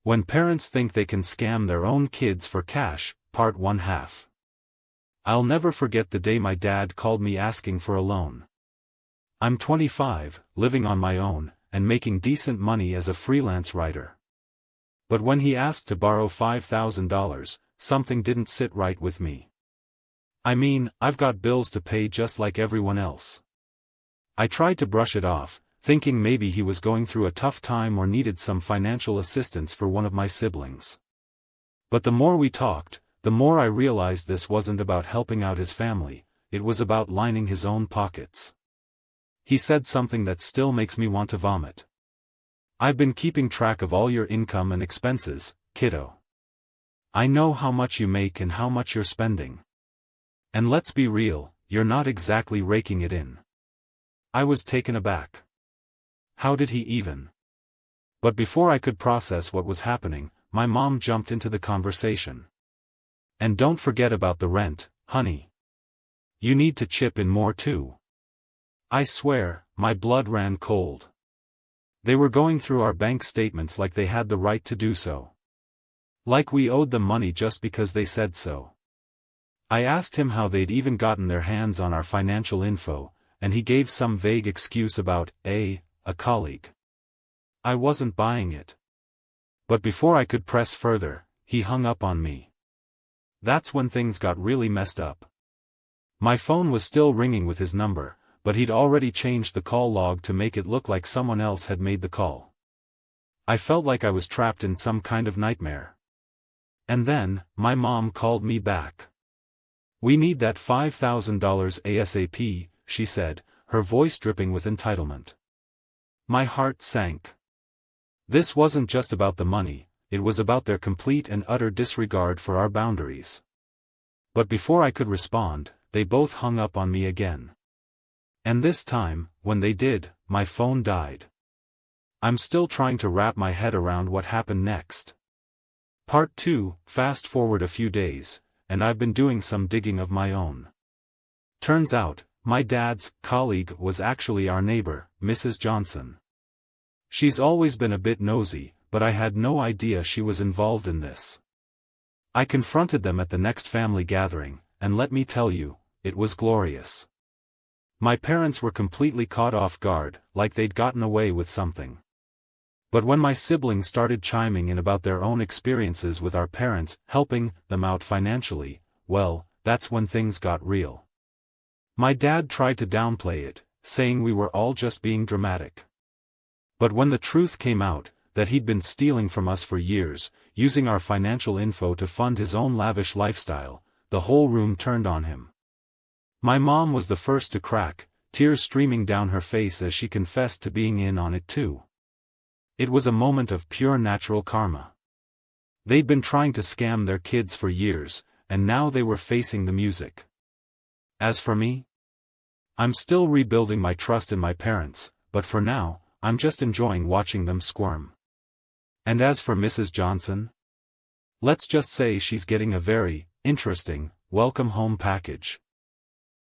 When parents think they can scam their own kids for cash, part 1/2. I'll never forget the day my dad called me asking for a loan. I'm 25, living on my own, and making decent money as a freelance writer. But when he asked to borrow $5,000, something didn't sit right with me. I mean, I've got bills to pay just like everyone else. I tried to brush it off, thinking maybe he was going through a tough time or needed some financial assistance for one of my siblings. But the more we talked, the more I realized this wasn't about helping out his family, it was about lining his own pockets. He said something that still makes me want to vomit. "I've been keeping track of all your income and expenses, kiddo. I know how much you make and how much you're spending. And let's be real, you're not exactly raking it in." I was taken aback. How did he even? But before I could process what was happening, my mom jumped into the conversation. "And don't forget about the rent, honey. You need to chip in more too." I swear, my blood ran cold. They were going through our bank statements like they had the right to do so. Like we owed them money just because they said so. I asked him how they'd even gotten their hands on our financial info, and he gave some vague excuse about a colleague. I wasn't buying it. But before I could press further, he hung up on me. That's when things got really messed up. My phone was still ringing with his number, but he'd already changed the call log to make it look like someone else had made the call. I felt like I was trapped in some kind of nightmare. And then, my mom called me back. "We need that $5,000 ASAP, she said, her voice dripping with entitlement. My heart sank. This wasn't just about the money, it was about their complete and utter disregard for our boundaries. But before I could respond, they both hung up on me again. And this time, when they did, my phone died. I'm still trying to wrap my head around what happened next. Part 2, fast forward a few days, and I've been doing some digging of my own. Turns out, my dad's colleague was actually our neighbor, Mrs. Johnson. She's always been a bit nosy, but I had no idea she was involved in this. I confronted them at the next family gathering, and let me tell you, it was glorious. My parents were completely caught off guard, like they'd gotten away with something. But when my siblings started chiming in about their own experiences with our parents, helping them out financially, well, that's when things got real. My dad tried to downplay it, saying we were all just being dramatic. But when the truth came out, that he'd been stealing from us for years, using our financial info to fund his own lavish lifestyle, the whole room turned on him. My mom was the first to crack, tears streaming down her face as she confessed to being in on it too. It was a moment of pure natural karma. They'd been trying to scam their kids for years, and now they were facing the music. As for me, I'm still rebuilding my trust in my parents, but for now, I'm just enjoying watching them squirm. And as for Mrs. Johnson? Let's just say she's getting a very interesting welcome home package.